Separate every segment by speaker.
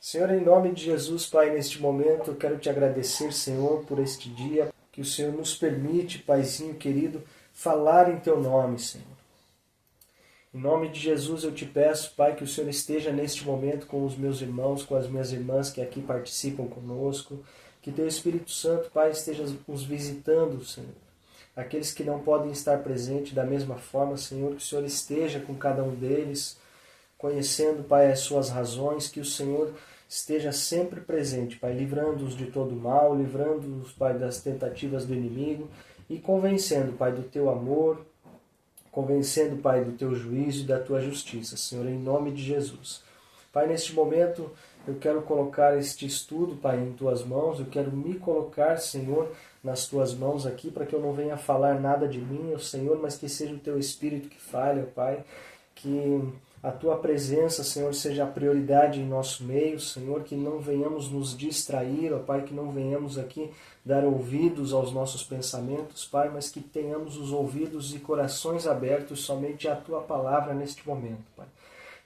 Speaker 1: Senhor, em nome de Jesus, Pai, neste momento eu quero te agradecer, Senhor, por este dia que o Senhor nos permite, Paizinho querido, falar em teu nome, Senhor. Em nome de Jesus eu te peço, Pai, que o Senhor esteja neste momento com os meus irmãos, com as minhas irmãs que aqui participam conosco, que teu Espírito Santo, Pai, esteja os visitando, Senhor. Aqueles que não podem estar presentes da mesma forma, Senhor, que o Senhor esteja com cada um deles, conhecendo, Pai, as suas razões, que o Senhor esteja sempre presente, Pai, livrando-os de todo mal, livrando-os, Pai, das tentativas do inimigo e convencendo, Pai, do teu amor, convencendo, Pai, do teu juízo e da tua justiça, Senhor, em nome de Jesus. Pai, neste momento eu quero colocar este estudo, Pai, em tuas mãos, eu quero me colocar, Senhor, nas tuas mãos aqui, para que eu não venha falar nada de mim, ó Senhor, mas que seja o teu Espírito que fale, ó Pai, que a tua presença, Senhor, seja a prioridade em nosso meio, Senhor, que não venhamos nos distrair, ó Pai, que não venhamos aqui dar ouvidos aos nossos pensamentos, Pai, mas que tenhamos os ouvidos e corações abertos somente à tua palavra neste momento, Pai.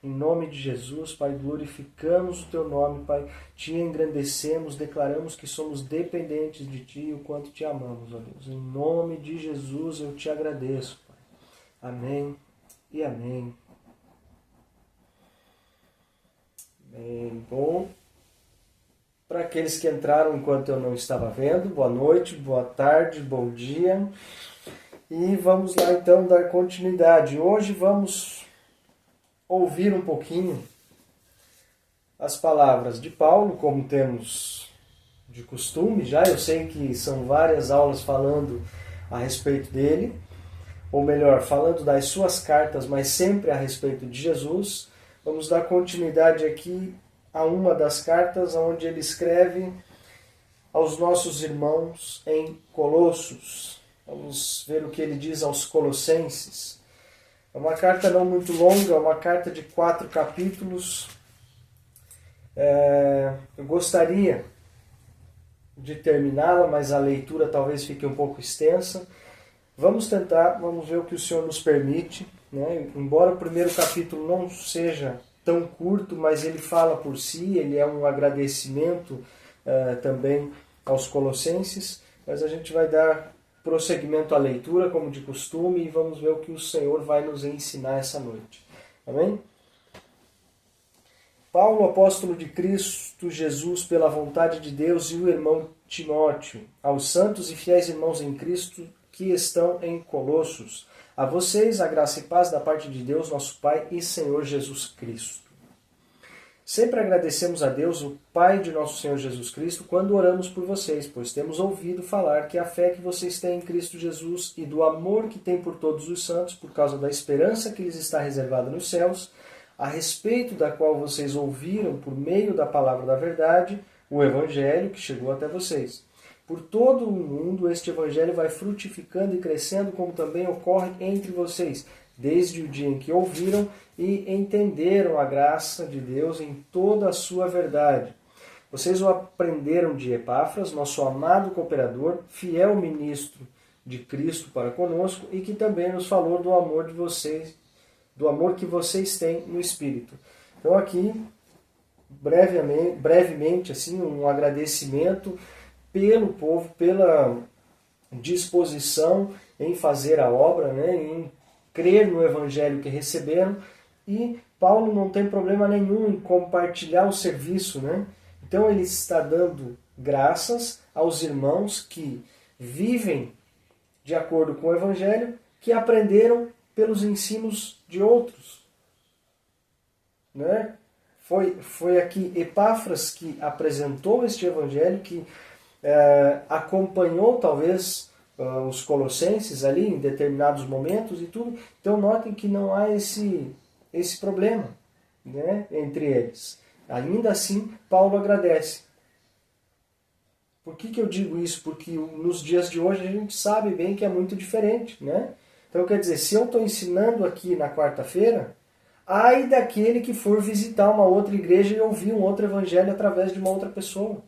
Speaker 1: Em nome de Jesus, Pai, glorificamos o teu nome, Pai, te engrandecemos, declaramos que somos dependentes de ti e o quanto te amamos, ó Deus. Em nome de Jesus eu te agradeço, Pai. Amém e amém. Bem, bom, para aqueles que entraram enquanto eu não estava vendo, boa noite, boa tarde, bom dia. E vamos lá então dar continuidade. Hoje vamos ouvir um pouquinho as palavras de Paulo, como temos de costume já. Eu sei que são várias aulas falando a respeito dele, ou melhor, falando das suas cartas, mas sempre a respeito de Jesus. Vamos dar continuidade aqui a uma das cartas onde ele escreve aos nossos irmãos em Colossos. Vamos ver o que ele diz aos Colossenses. É uma carta não muito longa, é uma carta de 4 capítulos. Eu gostaria de terminá-la, mas a leitura talvez fique um pouco extensa. Vamos tentar, vamos ver o que o Senhor nos permite, né? Embora o primeiro capítulo não seja tão curto, mas ele fala por si, ele é um agradecimento também aos Colossenses, mas a gente vai dar prosseguimento à leitura, como de costume, e vamos ver o que o Senhor vai nos ensinar essa noite. Amém? Paulo, apóstolo de Cristo Jesus, pela vontade de Deus, e o irmão Timóteo, aos santos e fiéis irmãos em Cristo que estão em Colossos, a vocês a graça e paz da parte de Deus, nosso Pai e Senhor Jesus Cristo. Sempre agradecemos a Deus, o Pai de nosso Senhor Jesus Cristo, quando oramos por vocês, pois temos ouvido falar que a fé que vocês têm em Cristo Jesus e do amor que têm por todos os santos, por causa da esperança que lhes está reservada nos céus, a respeito da qual vocês ouviram por meio da palavra da verdade, o Evangelho que chegou até vocês. Por todo o mundo este Evangelho vai frutificando e crescendo, como também ocorre entre vocês, desde o dia em que ouviram e entenderam a graça de Deus em toda a sua verdade. Vocês o aprenderam de Epáfras, nosso amado cooperador, fiel ministro de Cristo para conosco, e que também nos falou do amor de vocês, do amor que vocês têm no Espírito. Então aqui, brevemente assim, um agradecimento pelo povo, pela disposição em fazer a obra, né, em crer no Evangelho que receberam, e Paulo não tem problema nenhum em compartilhar o serviço, né? Então ele está dando graças aos irmãos que vivem de acordo com o Evangelho, que aprenderam pelos ensinos de outros, né? Foi aqui Epáfras que apresentou este Evangelho, que acompanhou talvez os colossenses ali em determinados momentos e tudo. Então notem que não há esse problema, né, entre eles. Ainda assim, Paulo agradece. Por que eu digo isso? Porque nos dias de hoje a gente sabe bem que é muito diferente, né? Então quer dizer, se eu estou ensinando aqui na quarta-feira, ai daquele que for visitar uma outra igreja e ouvir um outro evangelho através de uma outra pessoa.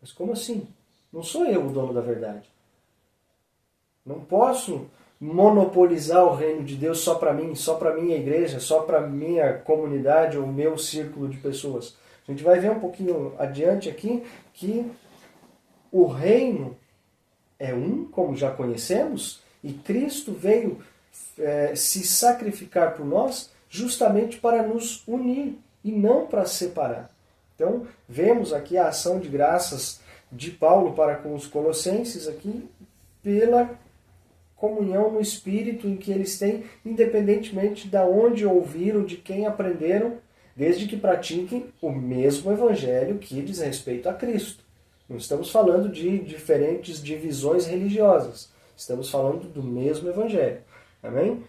Speaker 1: Mas como assim? Não sou eu o dono da verdade. Não posso monopolizar o reino de Deus só para mim, só para minha igreja, só para minha comunidade ou meu círculo de pessoas. A gente vai ver um pouquinho adiante aqui que o reino é um, como já conhecemos, e Cristo veio se sacrificar por nós justamente para nos unir e não para separar. Então, vemos aqui a ação de graças de Paulo para com os colossenses aqui pela comunhão no Espírito em que eles têm, independentemente de onde ouviram, de quem aprenderam, desde que pratiquem o mesmo Evangelho que diz respeito a Cristo. Não estamos falando de diferentes divisões religiosas. Estamos falando do mesmo Evangelho. Amém?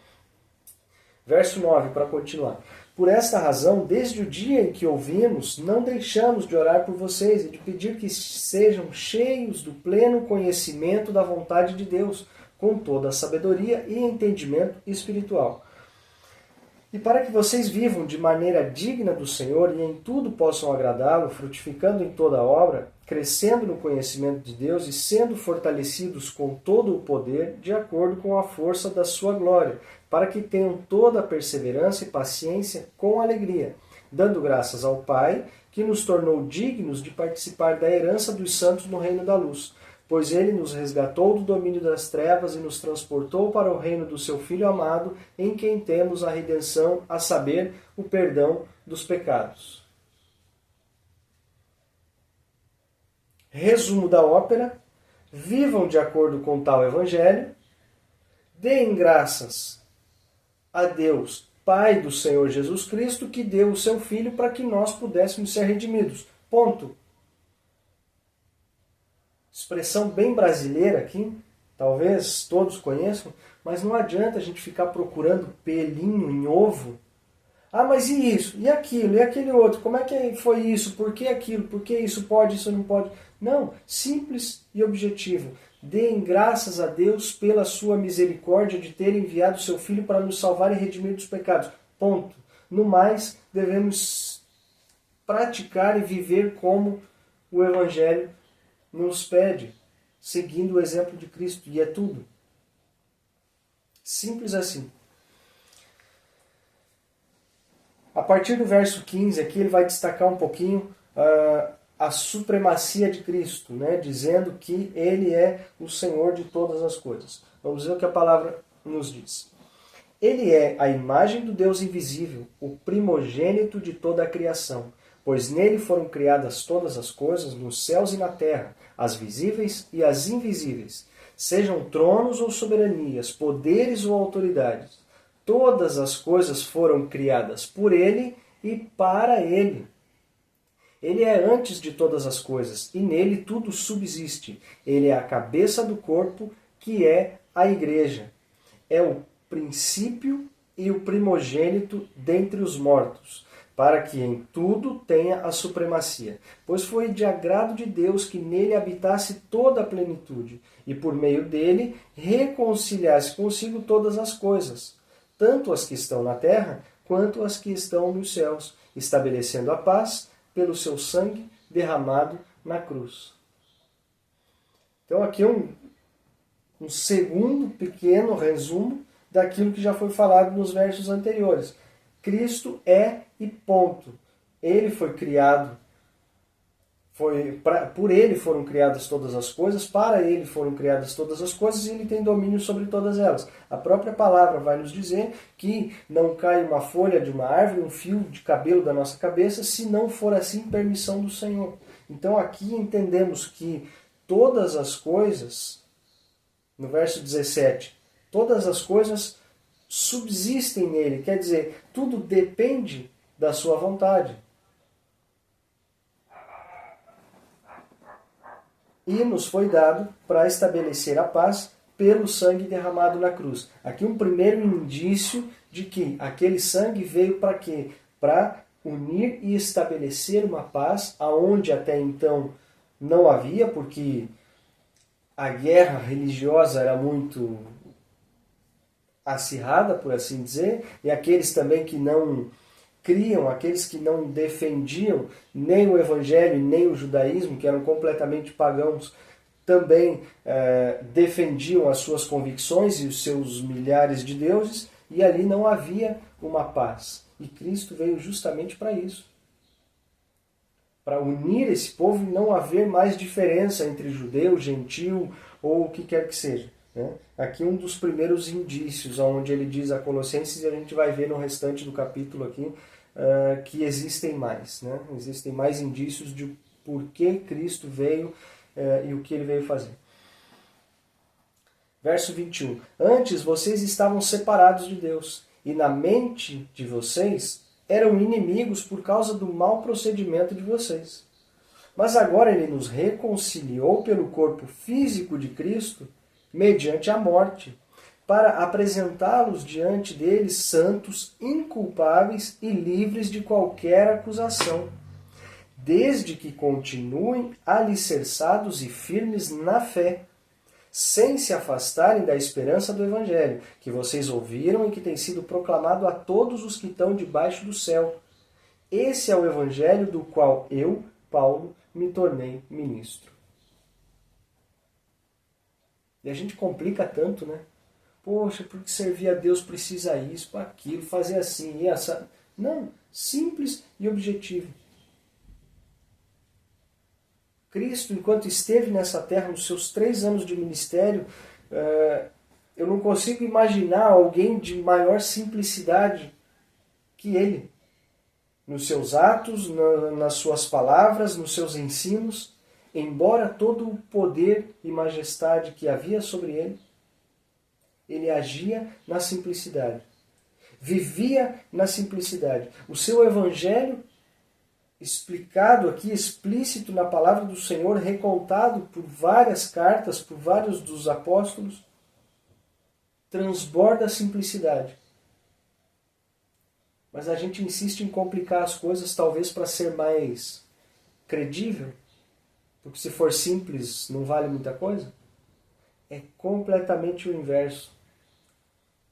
Speaker 1: Verso 9, para continuar. Por esta razão, desde o dia em que ouvimos, não deixamos de orar por vocês e de pedir que sejam cheios do pleno conhecimento da vontade de Deus, com toda a sabedoria e entendimento espiritual. E para que vocês vivam de maneira digna do Senhor e em tudo possam agradá-lo, frutificando em toda a obra, crescendo no conhecimento de Deus e sendo fortalecidos com todo o poder, de acordo com a força da sua glória, para que tenham toda a perseverança e paciência com alegria, dando graças ao Pai, que nos tornou dignos de participar da herança dos santos no reino da luz. Pois ele nos resgatou do domínio das trevas e nos transportou para o reino do seu Filho amado, em quem temos a redenção, a saber, o perdão dos pecados. Resumo da ópera: vivam de acordo com tal evangelho, deem graças a Deus, Pai do Senhor Jesus Cristo, que deu o seu Filho para que nós pudéssemos ser redimidos. Ponto. Expressão bem brasileira aqui, talvez todos conheçam, mas não adianta a gente ficar procurando pelinho em ovo. Ah, mas e isso? E aquilo? E aquele outro? Como é que foi isso? Por que aquilo? Por que isso pode, isso não pode? Não, simples e objetivo. Deem graças a Deus pela sua misericórdia de ter enviado o seu Filho para nos salvar e redimir dos pecados. Ponto. No mais, devemos praticar e viver como o Evangelho nos pede, seguindo o exemplo de Cristo. E é tudo. Simples assim. A partir do verso 15 aqui, ele vai destacar um pouquinho a supremacia de Cristo, né? Dizendo que ele é o Senhor de todas as coisas. Vamos ver o que a palavra nos diz. Ele é a imagem do Deus invisível, o primogênito de toda a criação, pois nele foram criadas todas as coisas, nos céus e na terra, as visíveis e as invisíveis, sejam tronos ou soberanias, poderes ou autoridades. Todas as coisas foram criadas por ele e para ele. Ele é antes de todas as coisas, e nele tudo subsiste. Ele é a cabeça do corpo, que é a igreja. É o princípio e o primogênito dentre os mortos, para que em tudo tenha a supremacia. Pois foi de agrado de Deus que nele habitasse toda a plenitude, e por meio dele reconciliasse consigo todas as coisas, tanto as que estão na terra, quanto as que estão nos céus, estabelecendo a paz pelo seu sangue derramado na cruz. Então aqui um segundo pequeno resumo daquilo que já foi falado nos versos anteriores. Cristo é e ponto. Ele foi criado, por ele foram criadas todas as coisas, para ele foram criadas todas as coisas e ele tem domínio sobre todas elas. A própria palavra vai nos dizer que não cai uma folha de uma árvore, um fio de cabelo da nossa cabeça, se não for assim permissão do Senhor. Então aqui entendemos que todas as coisas, no verso 17, todas as coisas subsistem nele, quer dizer, tudo depende da sua vontade. E nos foi dado para estabelecer a paz pelo sangue derramado na cruz. Aqui um primeiro indício de que aquele sangue veio para quê? Para unir e estabelecer uma paz aonde até então não havia, porque a guerra religiosa era muito acirrada, por assim dizer, e aqueles também que não criam, aqueles que não defendiam nem o evangelho nem o judaísmo, que eram completamente pagãos, também defendiam as suas convicções e os seus milhares de deuses, e ali não havia uma paz. E Cristo veio justamente para isso. para unir esse povo e não haver mais diferença entre judeu, gentil ou o que quer que seja. Né? Aqui um dos primeiros indícios, onde ele diz a Colossenses, e a gente vai ver no restante do capítulo aqui, que existem mais. Né? Existem mais indícios de por que Cristo veio e o que ele veio fazer. Verso 21. Antes vocês estavam separados de Deus, e na mente de vocês eram inimigos por causa do mau procedimento de vocês. Mas agora ele nos reconciliou pelo corpo físico de Cristo, mediante a morte, para apresentá-los diante dele santos, inculpáveis e livres de qualquer acusação, desde que continuem alicerçados e firmes na fé, sem se afastarem da esperança do Evangelho, que vocês ouviram e que tem sido proclamado a todos os que estão debaixo do céu. Esse é o Evangelho do qual eu, Paulo, me tornei ministro. E a gente complica tanto, né? Poxa, porque servir a Deus precisa isso, aquilo, fazer assim e essa. Não, simples e objetivo. Cristo, enquanto esteve nessa terra, nos seus 3 anos de ministério, eu não consigo imaginar alguém de maior simplicidade que ele. Nos seus atos, nas suas palavras, nos seus ensinos, embora todo o poder e majestade que havia sobre ele, ele agia na simplicidade. Vivia na simplicidade. O seu evangelho, explicado aqui, explícito na palavra do Senhor, recontado por várias cartas, por vários dos apóstolos, transborda a simplicidade. Mas a gente insiste em complicar as coisas, talvez para ser mais credível, porque se for simples não vale muita coisa. É completamente o inverso.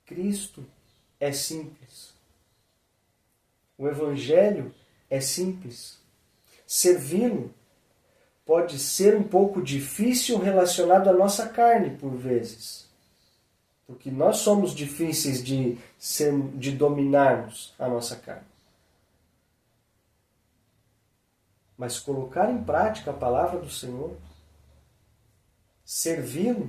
Speaker 1: Cristo é simples. O Evangelho é simples. Servi-lo pode ser um pouco difícil relacionado à nossa carne, por vezes. Porque nós somos difíceis de dominarmos a nossa carne. Mas colocar em prática a palavra do Senhor, servi-lo,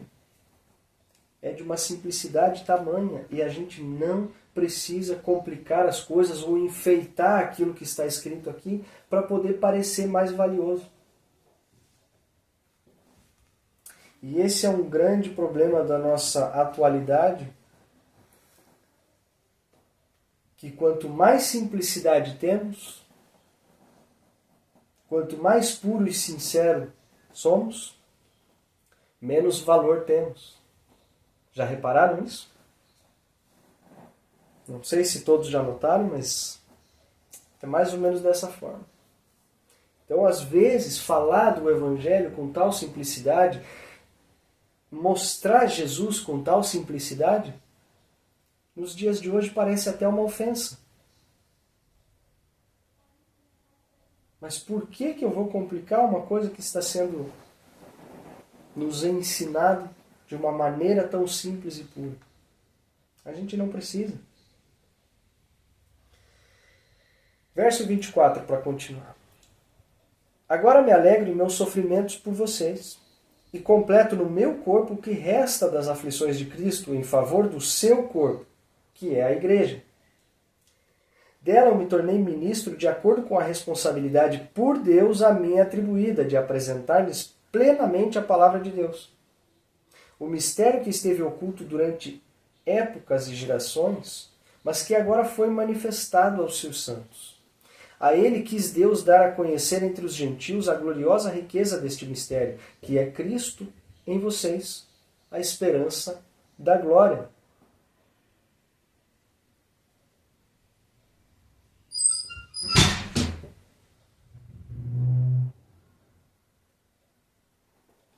Speaker 1: é de uma simplicidade tamanha. E a gente não precisa complicar as coisas ou enfeitar aquilo que está escrito aqui para poder parecer mais valioso. E esse é um grande problema da nossa atualidade, que quanto mais simplicidade temos, quanto mais puro e sincero somos, menos valor temos. Já repararam isso? Não sei se todos já notaram, mas é mais ou menos dessa forma. Então, às vezes, falar do Evangelho com tal simplicidade, mostrar Jesus com tal simplicidade, nos dias de hoje parece até uma ofensa. Mas por que eu vou complicar uma coisa que está sendo nos ensinado de uma maneira tão simples e pura? A gente não precisa. Verso 24, para continuar. Agora me alegro em meus sofrimentos por vocês, e completo no meu corpo o que resta das aflições de Cristo em favor do seu corpo, que é a igreja. Dela eu me tornei ministro de acordo com a responsabilidade por Deus a mim atribuída, de apresentar-lhes plenamente a palavra de Deus. O mistério que esteve oculto durante épocas e gerações, mas que agora foi manifestado aos seus santos. A ele quis Deus dar a conhecer entre os gentios a gloriosa riqueza deste mistério, que é Cristo em vocês, a esperança da glória.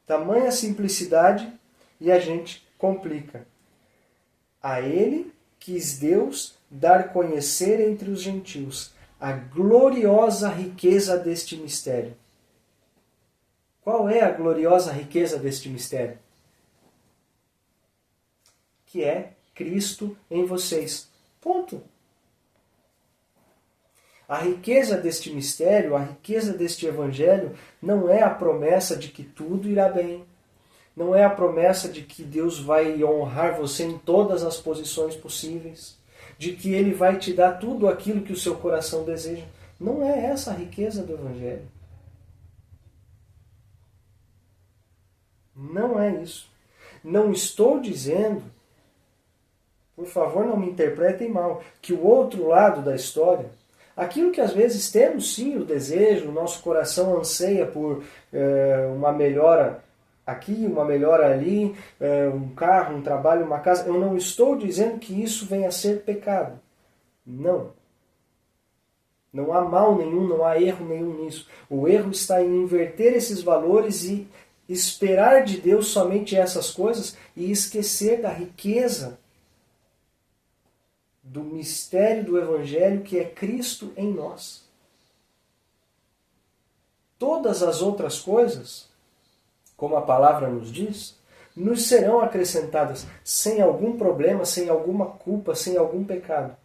Speaker 1: Tamanha simplicidade e a gente complica. A ele quis Deus dar conhecer entre os gentios a gloriosa riqueza deste mistério. Qual é a gloriosa riqueza deste mistério? Que é Cristo em vocês. Ponto. A riqueza deste mistério, a riqueza deste evangelho, não é a promessa de que tudo irá bem. Não é a promessa de que Deus vai honrar você em todas as posições possíveis. De que Ele vai te dar tudo aquilo que o seu coração deseja. Não é essa a riqueza do evangelho. Não é isso. Não estou dizendo, por favor, não me interpretem mal, que o outro lado da história, aquilo que às vezes temos sim o desejo, o nosso coração anseia por uma melhora aqui, uma melhora ali, um carro, um trabalho, uma casa. Eu não estou dizendo que isso venha a ser pecado. Não. Não há mal nenhum, não há erro nenhum nisso. O erro está em inverter esses valores e esperar de Deus somente essas coisas e esquecer da riqueza do mistério do Evangelho que é Cristo em nós. Todas as outras coisas, como a palavra nos diz, nos serão acrescentadas sem algum problema, sem alguma culpa, sem algum pecado.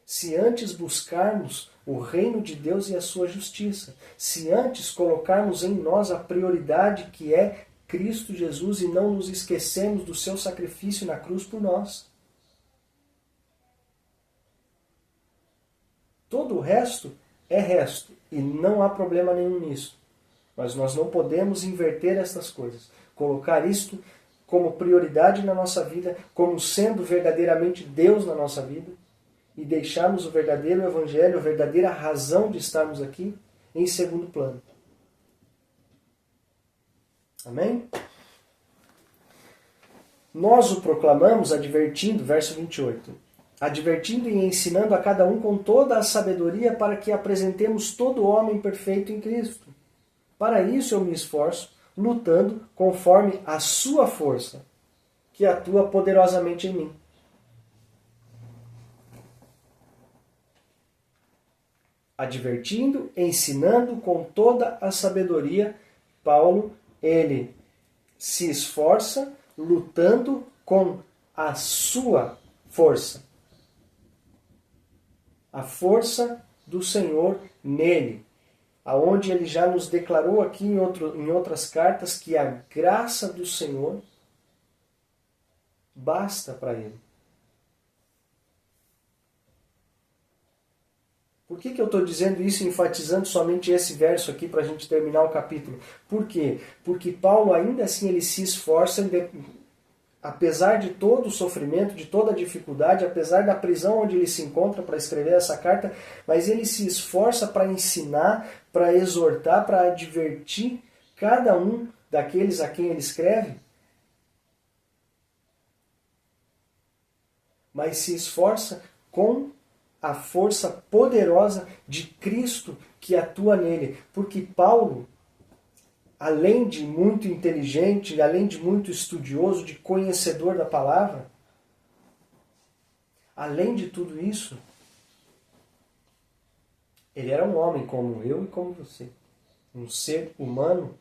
Speaker 1: Se antes buscarmos o reino de Deus e a sua justiça, se antes colocarmos em nós a prioridade que é Cristo Jesus e não nos esquecermos do seu sacrifício na cruz por nós. Todo o resto é resto e não há problema nenhum nisso. Mas nós não podemos inverter estas coisas, colocar isto como prioridade na nossa vida, como sendo verdadeiramente Deus na nossa vida, e deixarmos o verdadeiro evangelho, a verdadeira razão de estarmos aqui, em segundo plano. Amém? Nós o proclamamos advertindo, verso 28, advertindo e ensinando a cada um com toda a sabedoria para que apresentemos todo homem perfeito em Cristo. Para isso eu me esforço, lutando conforme a sua força, que atua poderosamente em mim. Advertindo, ensinando com toda a sabedoria, Paulo, ele se esforça lutando com a sua força. A força do Senhor nele. Aonde ele já nos declarou aqui em outras cartas que a graça do Senhor basta para ele. Por que eu estou dizendo isso, enfatizando somente esse verso aqui para a gente terminar o capítulo? Por quê? Porque Paulo ainda assim ele se esforça, apesar de todo o sofrimento, de toda a dificuldade, apesar da prisão onde ele se encontra para escrever essa carta, mas ele se esforça para ensinar, para exortar, para advertir cada um daqueles a quem ele escreve. Mas se esforça com a força poderosa de Cristo que atua nele. Porque Paulo, além de muito inteligente, além de muito estudioso, de conhecedor da palavra, além de tudo isso, ele era um homem como eu e como você. Um ser humano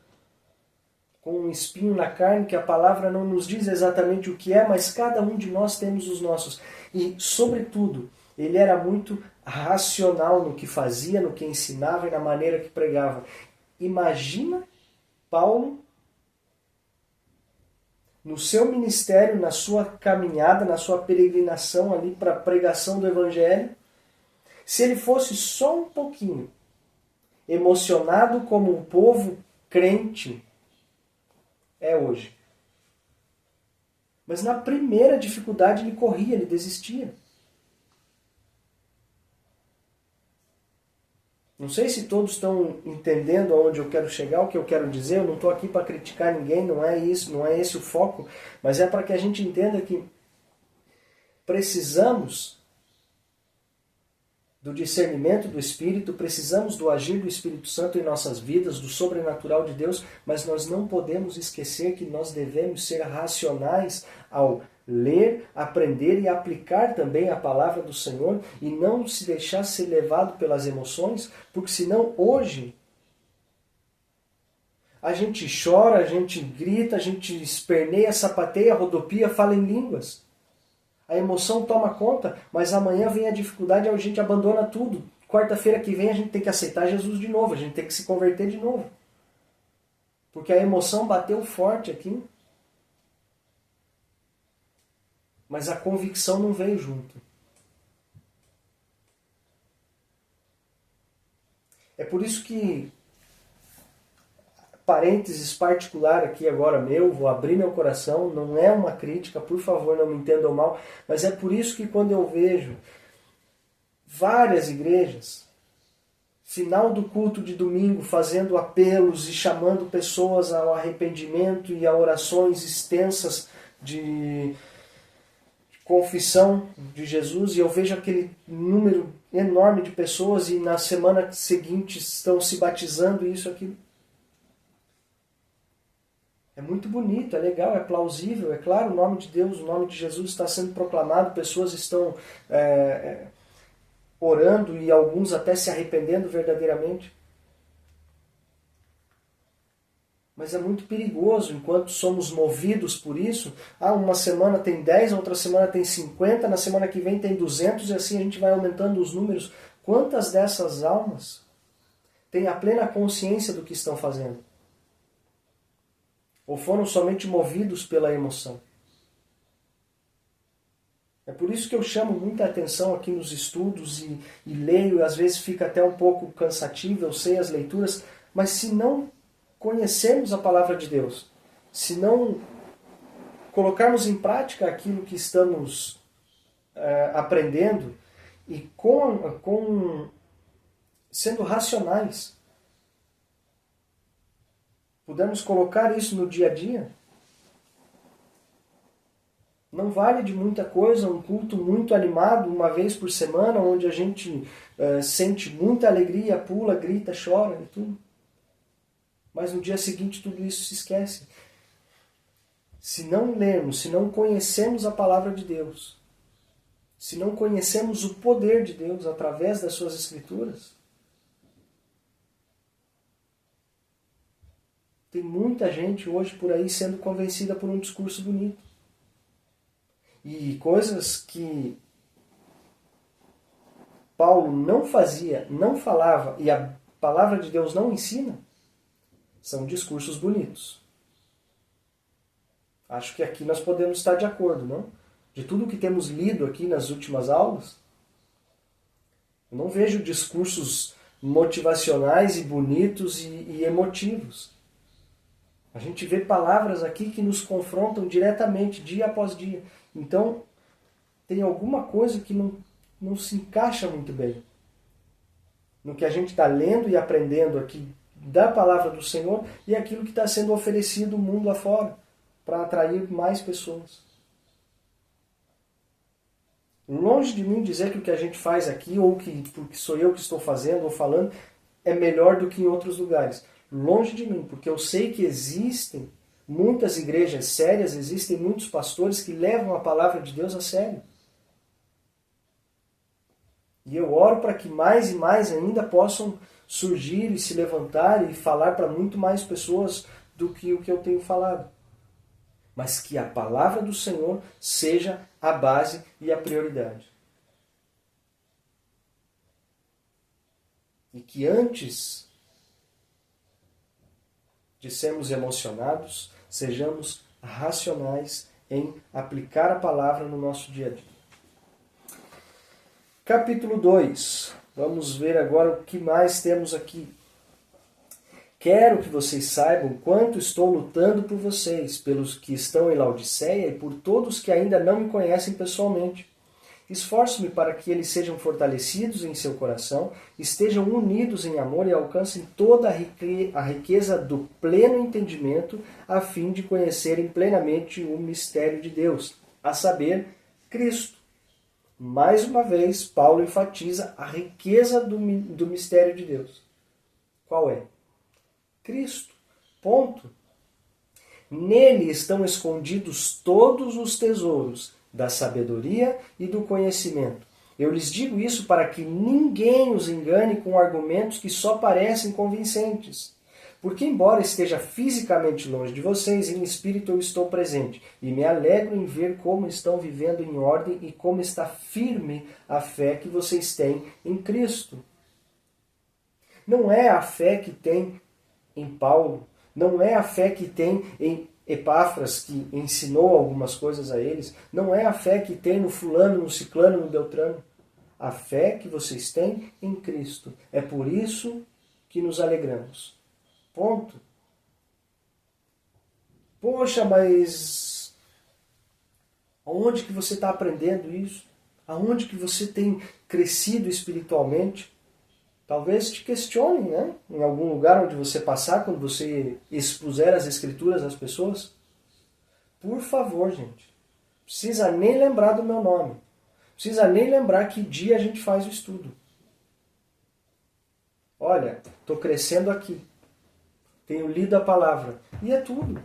Speaker 1: com um espinho na carne que a palavra não nos diz exatamente o que é, mas cada um de nós temos os nossos. E, sobretudo, ele era muito racional no que fazia, no que ensinava e na maneira que pregava. Imagina Paulo, no seu ministério, na sua caminhada, na sua peregrinação ali para a pregação do Evangelho, se ele fosse só um pouquinho emocionado como o povo crente é hoje. Mas na primeira dificuldade ele corria, ele desistia. Não sei se todos estão entendendo aonde eu quero chegar, o que eu quero dizer. Eu não estou aqui para criticar ninguém, não é isso, não é esse o foco. Mas é para que a gente entenda que precisamos do discernimento do Espírito, precisamos do agir do Espírito Santo em nossas vidas, do sobrenatural de Deus, mas nós não podemos esquecer que nós devemos ser racionais ao ler, aprender e aplicar também a palavra do Senhor e não se deixar ser levado pelas emoções, porque senão hoje a gente chora, a gente grita, a gente esperneia, sapateia, rodopia, fala em línguas. A emoção toma conta, mas amanhã vem a dificuldade e a gente abandona tudo. Quarta-feira que vem a gente tem que aceitar Jesus de novo, a gente tem que se converter de novo. Porque a emoção bateu forte aqui, mas a convicção não veio junto. É por isso que, parênteses particular aqui agora meu, vou abrir meu coração, não é uma crítica, por favor, não me entendam mal, mas é por isso que quando eu vejo várias igrejas, final do culto de domingo, fazendo apelos e chamando pessoas ao arrependimento e a orações extensas de confissão de Jesus, e eu vejo aquele número enorme de pessoas e na semana seguinte estão se batizando e isso aqui. É muito bonito, é legal, é plausível, é claro, o nome de Deus, o nome de Jesus está sendo proclamado, pessoas estão orando e alguns até se arrependendo verdadeiramente. Mas é muito perigoso, enquanto somos movidos por isso, uma semana tem 10, outra semana tem 50, na semana que vem tem 200 e assim a gente vai aumentando os números. Quantas dessas almas têm a plena consciência do que estão fazendo? Ou foram somente movidos pela emoção? É por isso que eu chamo muita atenção aqui nos estudos e leio, e às vezes fica até um pouco cansativo, eu sei as leituras, mas se não conhecermos a palavra de Deus, se não colocarmos em prática aquilo que estamos aprendendo e sendo racionais, pudermos colocar isso no dia a dia, não vale de muita coisa um culto muito animado, uma vez por semana, onde a gente sente muita alegria, pula, grita, chora e tudo. Mas no dia seguinte tudo isso se esquece. Se não lermos, se não conhecermos a palavra de Deus, se não conhecemos o poder de Deus através das suas escrituras, tem muita gente hoje por aí sendo convencida por um discurso bonito. E coisas que Paulo não fazia, não falava, e a palavra de Deus não ensina, são discursos bonitos. Acho que aqui nós podemos estar de acordo, não? De tudo que temos lido aqui nas últimas aulas, eu não vejo discursos motivacionais e bonitos e emotivos. A gente vê palavras aqui que nos confrontam diretamente, dia após dia. Então, tem alguma coisa que não se encaixa muito bem no que a gente está lendo e aprendendo aqui da palavra do Senhor e aquilo que está sendo oferecido o mundo afora para atrair mais pessoas. Longe de mim dizer que o que a gente faz aqui, ou que porque sou eu que estou fazendo ou falando, é melhor do que em outros lugares. Longe de mim, porque eu sei que existem muitas igrejas sérias, existem muitos pastores que levam a palavra de Deus a sério. E eu oro para que mais e mais ainda possam surgir e se levantar e falar para muito mais pessoas do que o que eu tenho falado. Mas que a palavra do Senhor seja a base e a prioridade. E que antes de sermos emocionados, sejamos racionais em aplicar a palavra no nosso dia a dia. Capítulo 2. Vamos ver agora o que mais temos aqui. Quero que vocês saibam quanto estou lutando por vocês, pelos que estão em Laodiceia e por todos que ainda não me conhecem pessoalmente. Esforço-me para que eles sejam fortalecidos em seu coração, estejam unidos em amor e alcancem toda a riqueza do pleno entendimento, a fim de conhecerem plenamente o mistério de Deus, a saber, Cristo. Mais uma vez, Paulo enfatiza a riqueza do mistério de Deus. Qual é? Cristo. Ponto. Nele estão escondidos todos os tesouros da sabedoria e do conhecimento. Eu lhes digo isso para que ninguém os engane com argumentos que só parecem convincentes. Porque, embora esteja fisicamente longe de vocês, em espírito eu estou presente, e me alegro em ver como estão vivendo em ordem e como está firme a fé que vocês têm em Cristo. Não é a fé que tem em Paulo, não é a fé que tem em Epáfras, que ensinou algumas coisas a eles, não é a fé que tem no fulano, no ciclano, no beltrano. A fé que vocês têm em Cristo. É por isso que nos alegramos. Ponto. Poxa, mas aonde que você está aprendendo isso? Aonde que você tem crescido espiritualmente? Talvez te questione, né? Em algum lugar onde você passar, quando você expuser as Escrituras às pessoas. Por favor, gente. Precisa nem lembrar do meu nome. Precisa nem lembrar que dia a gente faz o estudo. Olha, estou crescendo aqui. Tenho lido a palavra. E é tudo.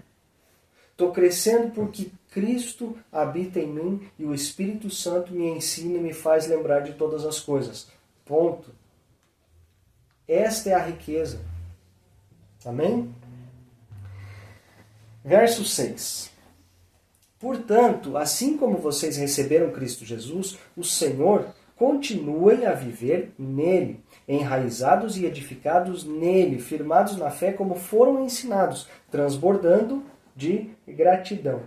Speaker 1: Estou crescendo porque Cristo habita em mim e o Espírito Santo me ensina e me faz lembrar de todas as coisas. Ponto. Esta é a riqueza. Amém? Verso 6. Portanto, assim como vocês receberam Cristo Jesus, o Senhor, continuem a viver nele, enraizados e edificados nele, firmados na fé como foram ensinados, transbordando de gratidão.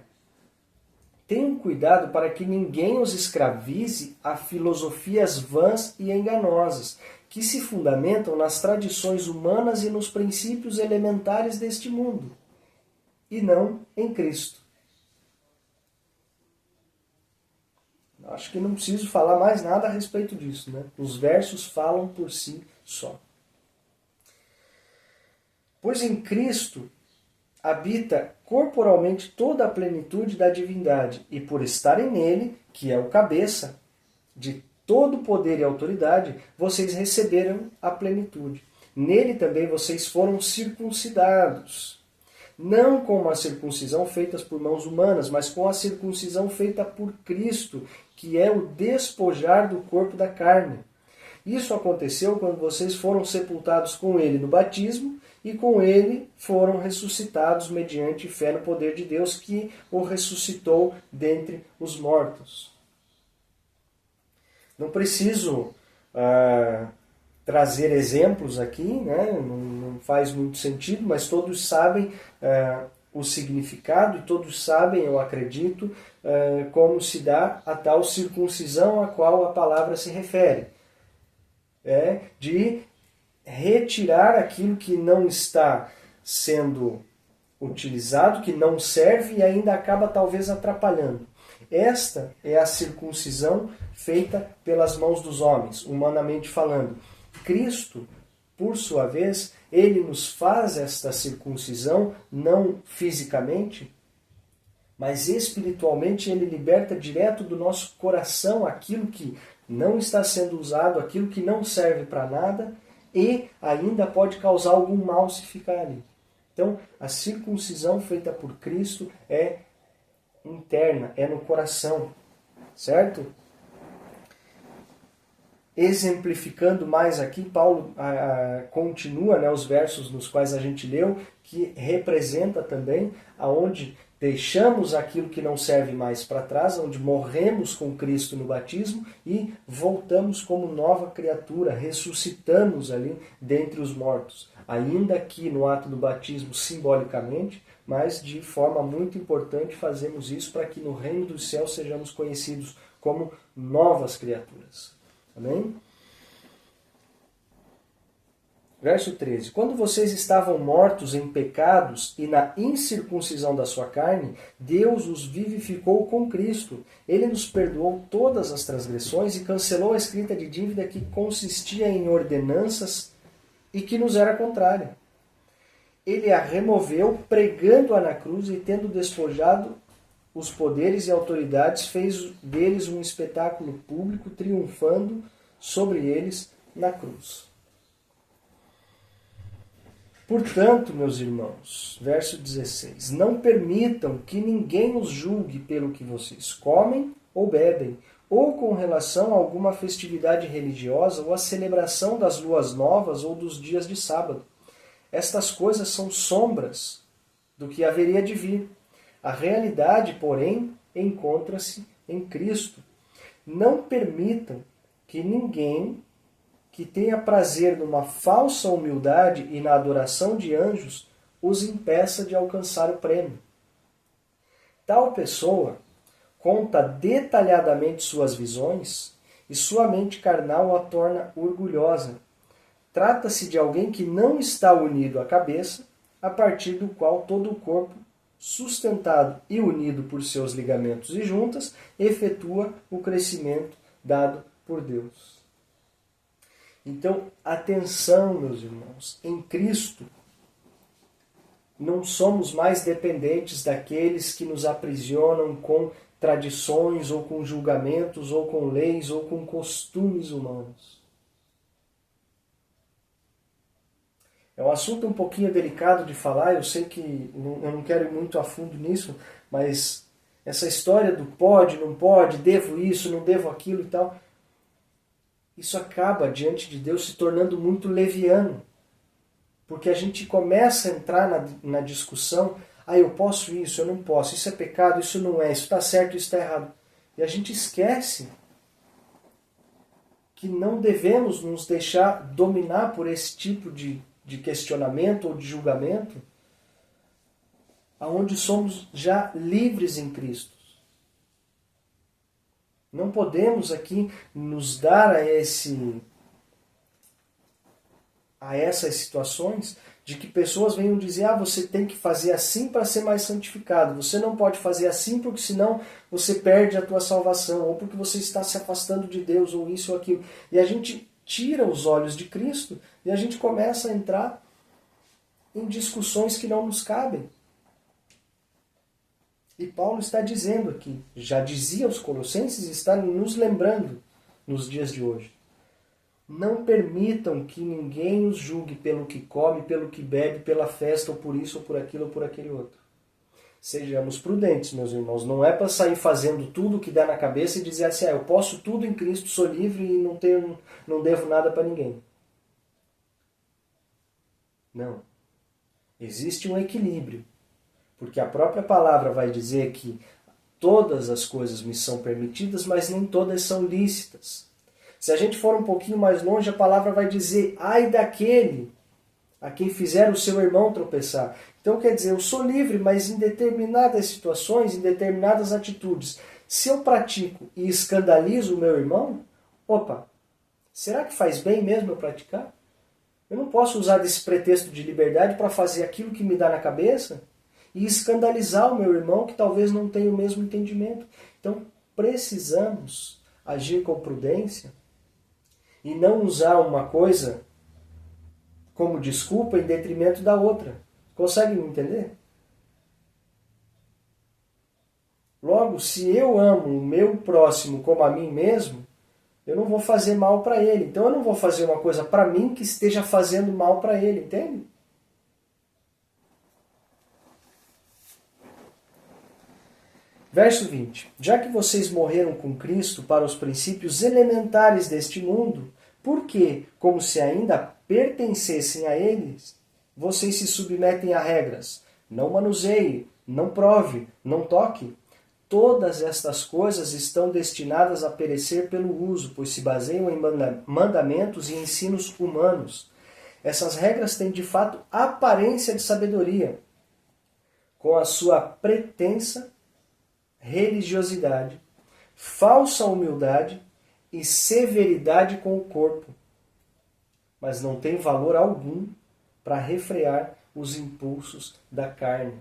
Speaker 1: Tenham cuidado para que ninguém os escravize a filosofias vãs e enganosas, que se fundamentam nas tradições humanas e nos princípios elementares deste mundo, e não em Cristo. Acho que não preciso falar mais nada a respeito disso, né? Os versos falam por si só. Pois em Cristo habita corporalmente toda a plenitude da divindade, e por estarem nele, que é o cabeça de todo poder e autoridade, vocês receberam a plenitude. Nele também vocês foram circuncidados, não com uma circuncisão feita por mãos humanas, mas com a circuncisão feita por Cristo, que é o despojar do corpo da carne. Isso aconteceu quando vocês foram sepultados com ele no batismo e com ele foram ressuscitados mediante fé no poder de Deus que o ressuscitou dentre os mortos. Não preciso trazer exemplos aqui, né? Não faz muito sentido, mas todos sabem o significado e todos sabem, eu acredito, como se dá a tal circuncisão a qual a palavra se refere. É de retirar aquilo que não está sendo utilizado, que não serve e ainda acaba talvez atrapalhando. Esta é a circuncisão feita pelas mãos dos homens, humanamente falando. Cristo, por sua vez, ele nos faz esta circuncisão, não fisicamente, mas espiritualmente ele liberta direto do nosso coração aquilo que não está sendo usado, aquilo que não serve para nada e ainda pode causar algum mal se ficar ali. Então, a circuncisão feita por Cristo é interna, é no coração, certo? Exemplificando mais aqui, Paulo continua, né, os versos nos quais a gente leu, que representa também aonde deixamos aquilo que não serve mais para trás, onde morremos com Cristo no batismo e voltamos como nova criatura, ressuscitamos ali dentre os mortos. Ainda que no ato do batismo simbolicamente, mas de forma muito importante fazemos isso para que no reino dos céus sejamos conhecidos como novas criaturas. Amém? Verso 13. Quando vocês estavam mortos em pecados e na incircuncisão da sua carne, Deus os vivificou com Cristo. Ele nos perdoou todas as transgressões e cancelou a escrita de dívida que consistia em ordenanças e que nos era contrária. Ele a removeu, pregando-a na cruz e tendo despojado os poderes e autoridades, fez deles um espetáculo público, triunfando sobre eles na cruz. Portanto, meus irmãos, verso 16, não permitam que ninguém os julgue pelo que vocês comem ou bebem, ou com relação a alguma festividade religiosa ou a celebração das luas novas ou dos dias de sábado. Estas coisas são sombras do que haveria de vir. A realidade, porém, encontra-se em Cristo. Não permitam que ninguém que tenha prazer numa falsa humildade e na adoração de anjos os impeça de alcançar o prêmio. Tal pessoa conta detalhadamente suas visões e sua mente carnal a torna orgulhosa. Trata-se de alguém que não está unido à cabeça, a partir do qual todo o corpo, sustentado e unido por seus ligamentos e juntas, efetua o crescimento dado por Deus. Então, atenção, meus irmãos, em Cristo não somos mais dependentes daqueles que nos aprisionam com tradições, ou com julgamentos, ou com leis, ou com costumes humanos. É um assunto um pouquinho delicado de falar, eu sei que eu não quero ir muito a fundo nisso, mas essa história do pode, não pode, devo isso, não devo aquilo e tal, isso acaba diante de Deus se tornando muito leviano. Porque a gente começa a entrar na discussão, eu posso isso, eu não posso, isso é pecado, isso não é, isso está certo, isso está errado. E a gente esquece que não devemos nos deixar dominar por esse tipo de questionamento ou de julgamento, aonde somos já livres em Cristo. Não podemos aqui nos dar a essas situações de que pessoas venham dizer, você tem que fazer assim para ser mais santificado, você não pode fazer assim porque senão você perde a tua salvação, ou porque você está se afastando de Deus, ou isso ou aquilo. E a gente tira os olhos de Cristo e a gente começa a entrar em discussões que não nos cabem. E Paulo está dizendo aqui, já dizia aos Colossenses e está nos lembrando nos dias de hoje. Não permitam que ninguém os julgue pelo que come, pelo que bebe, pela festa, ou por isso, ou por aquilo, ou por aquele outro. Sejamos prudentes, meus irmãos. Não é para sair fazendo tudo o que dá na cabeça e dizer assim, eu posso tudo em Cristo, sou livre e não devo nada para ninguém. Não. Existe um equilíbrio. Porque a própria palavra vai dizer que todas as coisas me são permitidas, mas nem todas são lícitas. Se a gente for um pouquinho mais longe, a palavra vai dizer, ai daquele a quem fizer o seu irmão tropeçar. Então quer dizer, eu sou livre, mas em determinadas situações, em determinadas atitudes, se eu pratico e escandalizo o meu irmão, será que faz bem mesmo eu praticar? Eu não posso usar desse pretexto de liberdade para fazer aquilo que me dá na cabeça e escandalizar o meu irmão que talvez não tenha o mesmo entendimento. Então precisamos agir com prudência e não usar uma coisa como desculpa em detrimento da outra. Conseguem me entender? Logo, se eu amo o meu próximo como a mim mesmo, eu não vou fazer mal para ele. Então eu não vou fazer uma coisa para mim que esteja fazendo mal para ele, entende? Verso 20. Já que vocês morreram com Cristo para os princípios elementares deste mundo, por que, como se ainda pertencessem a eles, vocês se submetem a regras? Não manuseie, não prove, não toque. Todas estas coisas estão destinadas a perecer pelo uso, pois se baseiam em mandamentos e ensinos humanos. Essas regras têm de fato aparência de sabedoria, com a sua pretensa religiosidade, falsa humildade e severidade com o corpo, mas não tem valor algum para refrear os impulsos da carne.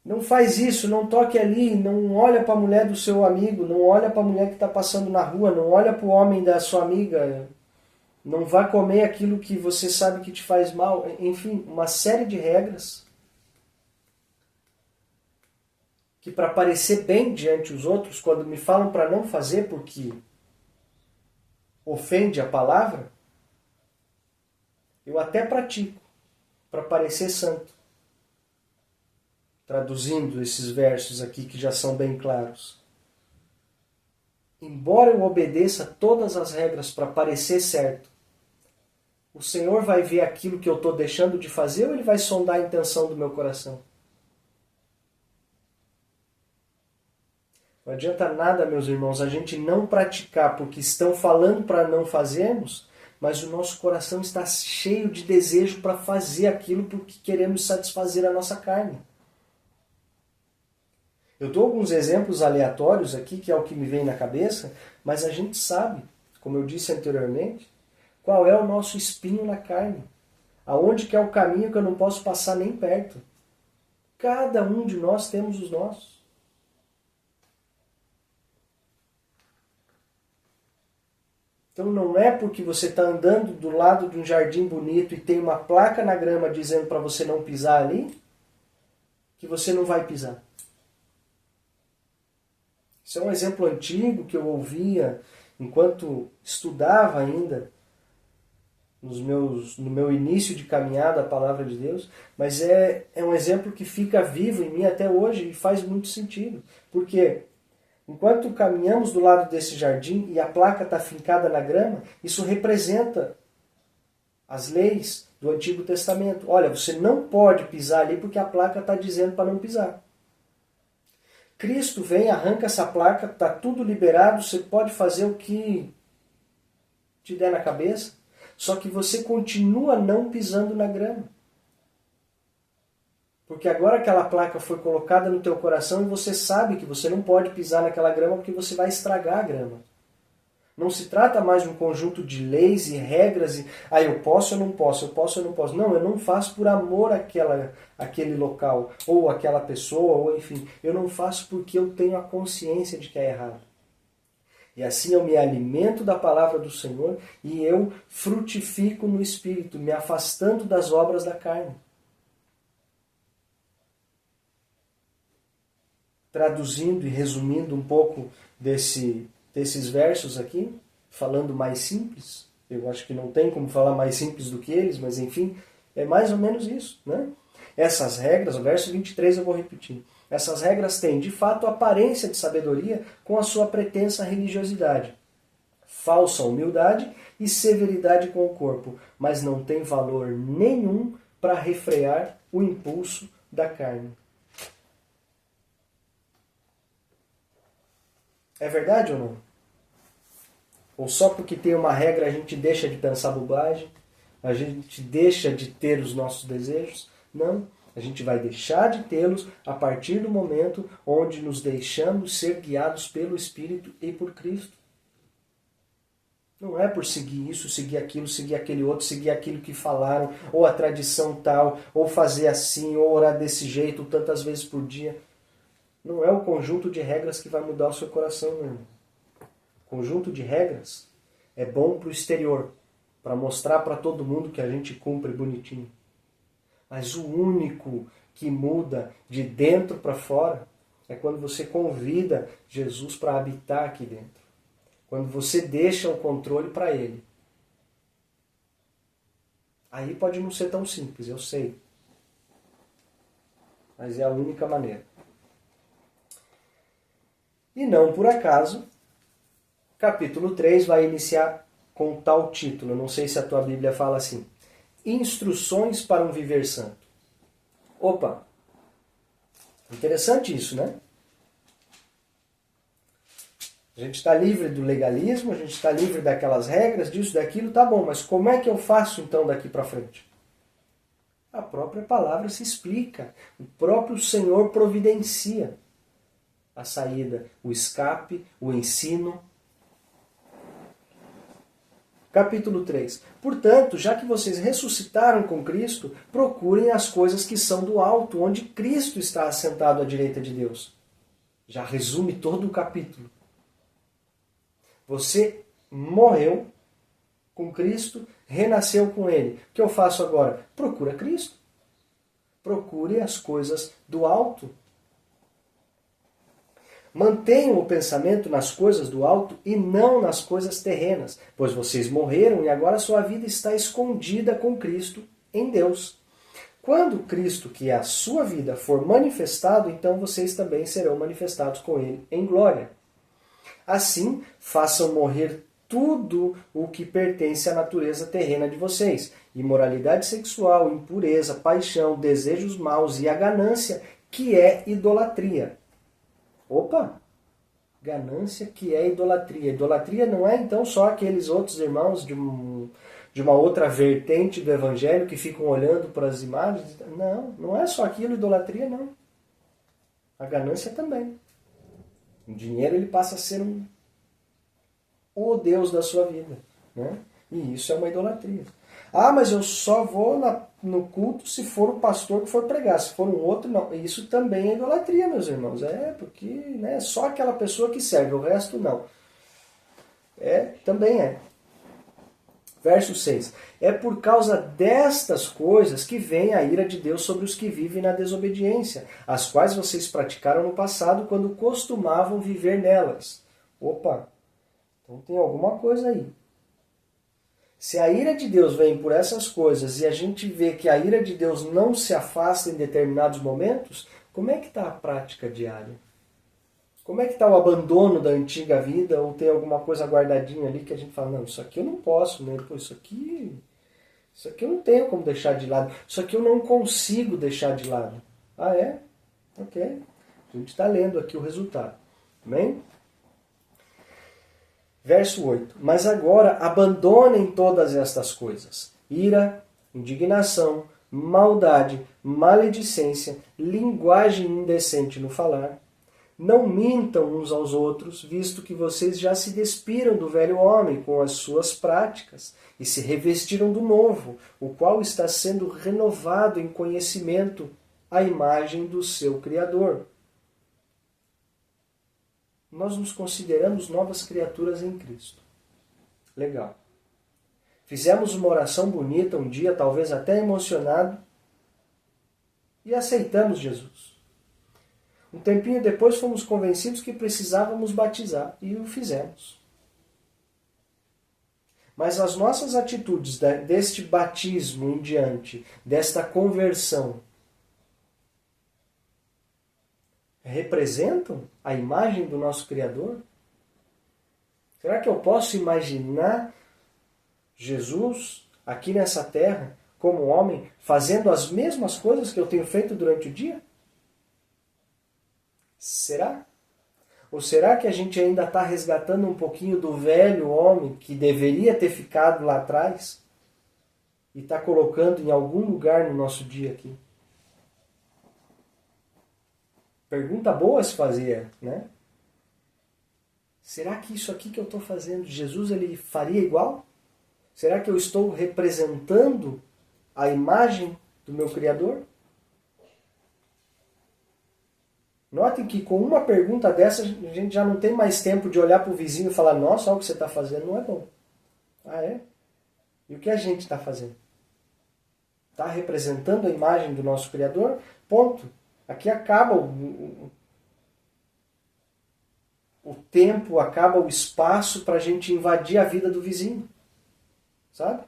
Speaker 1: Não faz isso, não toque ali, não olha para a mulher do seu amigo, não olha para a mulher que está passando na rua, não olha para o homem da sua amiga, não vá comer aquilo que você sabe que te faz mal. Enfim, uma série de regras que para parecer bem diante dos outros, quando me falam para não fazer porque ofende a palavra, eu até pratico para parecer santo. Traduzindo esses versos aqui que já são bem claros. embora eu obedeça todas as regras para parecer certo, o Senhor vai ver aquilo que eu estou deixando de fazer ou Ele vai sondar a intenção do meu coração? Não adianta nada, meus irmãos, a gente não praticar porque estão falando para não fazermos, mas o nosso coração está cheio de desejo para fazer aquilo porque queremos satisfazer a nossa carne. Eu dou alguns exemplos aleatórios aqui, que é o que me vem na cabeça, mas a gente sabe, como eu disse anteriormente, qual é o nosso espinho na carne. Aonde que é o caminho que eu não posso passar nem perto. Cada um de nós temos os nossos. Então não é porque você está andando do lado de um jardim bonito e tem uma placa na grama dizendo para você não pisar ali, que você não vai pisar. Isso é um exemplo antigo que eu ouvia enquanto estudava ainda, no meu início de caminhada a palavra de Deus, mas é um exemplo que fica vivo em mim até hoje e faz muito sentido. Porque enquanto caminhamos do lado desse jardim e a placa está fincada na grama, isso representa as leis do Antigo Testamento. Olha, você não pode pisar ali porque a placa está dizendo para não pisar. Cristo vem, arranca essa placa, está tudo liberado, você pode fazer o que te der na cabeça, só que você continua não pisando na grama. Porque agora aquela placa foi colocada no teu coração e você sabe que você não pode pisar naquela grama porque você vai estragar a grama. Não se trata mais de um conjunto de leis e regras e eu posso ou não posso, eu posso ou não posso. Não, eu não faço por amor àquele local, ou àquela pessoa, ou enfim. Eu não faço porque eu tenho a consciência de que é errado. E assim eu me alimento da palavra do Senhor e eu frutifico no Espírito, me afastando das obras da carne. Traduzindo e resumindo um pouco desses versos aqui, falando mais simples, eu acho que não tem como falar mais simples do que eles, mas enfim, é mais ou menos isso, né? Essas regras, o verso 23 eu vou repetir, essas regras têm de fato aparência de sabedoria com a sua pretensa religiosidade, falsa humildade e severidade com o corpo, mas não tem valor nenhum para refrear o impulso da carne. É verdade ou não? Ou só porque tem uma regra a gente deixa de pensar bobagem? A gente deixa de ter os nossos desejos? Não. A gente vai deixar de tê-los a partir do momento onde nos deixamos ser guiados pelo Espírito e por Cristo. Não é por seguir isso, seguir aquilo, seguir aquele outro, seguir aquilo que falaram, ou a tradição tal, ou fazer assim, ou orar desse jeito tantas vezes por dia. Não é o conjunto de regras que vai mudar o seu coração, meu irmão. O conjunto de regras é bom para o exterior, para mostrar para todo mundo que a gente cumpre bonitinho. Mas o único que muda de dentro para fora é quando você convida Jesus para habitar aqui dentro. Quando você deixa o controle para Ele. Aí pode não ser tão simples, eu sei. Mas é a única maneira. E não por acaso, capítulo 3 vai iniciar com tal título. Não sei se a tua Bíblia fala assim. Instruções para um viver santo. Opa! Interessante isso, né? A gente está livre do legalismo, a gente está livre daquelas regras, disso, daquilo, tá bom, mas como é que eu faço então daqui para frente? A própria palavra se explica, o próprio Senhor providencia a saída, o escape, o ensino. Capítulo 3. Portanto, já que vocês ressuscitaram com Cristo, procurem as coisas que são do alto, onde Cristo está assentado à direita de Deus. Já resume todo o capítulo. Você morreu com Cristo, renasceu com Ele. O que eu faço agora? Procura Cristo. Procure as coisas do alto. Mantenham o pensamento nas coisas do alto e não nas coisas terrenas, pois vocês morreram e agora sua vida está escondida com Cristo em Deus. Quando Cristo, que é a sua vida, for manifestado, então vocês também serão manifestados com Ele em glória. Assim, façam morrer tudo o que pertence à natureza terrena de vocês: imoralidade sexual, impureza, paixão, desejos maus e a ganância, que é idolatria. Opa! Ganância, que é idolatria. Idolatria não é então só aqueles outros irmãos de uma outra vertente do evangelho que ficam olhando para as imagens. Não, não é só aquilo, idolatria não. A ganância também. O dinheiro ele passa a ser o Deus da sua vida, né? E isso é uma idolatria. Ah, mas eu só vou no culto se for o pastor que for pregar, se for um outro, não. Isso também é idolatria, meus irmãos. Porque né, só aquela pessoa que serve, o resto não. Também é. Verso 6. É por causa destas coisas que vem a ira de Deus sobre os que vivem na desobediência, as quais vocês praticaram no passado quando costumavam viver nelas. Opa! Então tem alguma coisa aí. Se a ira de Deus vem por essas coisas e a gente vê que a ira de Deus não se afasta em determinados momentos, como é que está a prática diária? Como é que está o abandono da antiga vida? Ou tem alguma coisa guardadinha ali que a gente fala, não, isso aqui eu não posso, né? Pô, isso aqui eu não tenho como deixar de lado. Isso aqui eu não consigo deixar de lado. Ah, é? Ok. A gente está lendo aqui o resultado. Amém? Verso 8. Mas agora abandonem todas estas coisas: ira, indignação, maldade, maledicência, linguagem indecente no falar. Não mintam uns aos outros, visto que vocês já se despiram do velho homem com as suas práticas e se revestiram do novo, o qual está sendo renovado em conhecimento à imagem do seu Criador. Nós nos consideramos novas criaturas em Cristo. Legal. Fizemos uma oração bonita um dia, talvez até emocionado, e aceitamos Jesus. Um tempinho depois fomos convencidos que precisávamos batizar, e o fizemos. Mas as nossas atitudes deste batismo em diante, desta conversão, representam a imagem do nosso Criador? Será que eu posso imaginar Jesus aqui nessa terra, como homem, fazendo as mesmas coisas que eu tenho feito durante o dia? Será? Ou será que a gente ainda está resgatando um pouquinho do velho homem que deveria ter ficado lá atrás e está colocando em algum lugar no nosso dia aqui? Pergunta boa a se fazer, né? Será que isso aqui que eu estou fazendo, Jesus ele faria igual? Será que eu estou representando a imagem do meu Criador? Notem que com uma pergunta dessa, a gente já não tem mais tempo de olhar para o vizinho e falar, nossa, olha o que você está fazendo, não é bom. Ah, é? E o que a gente está fazendo? Está representando a imagem do nosso Criador? Ponto. Aqui acaba o tempo, acaba o espaço para a gente invadir a vida do vizinho. Sabe?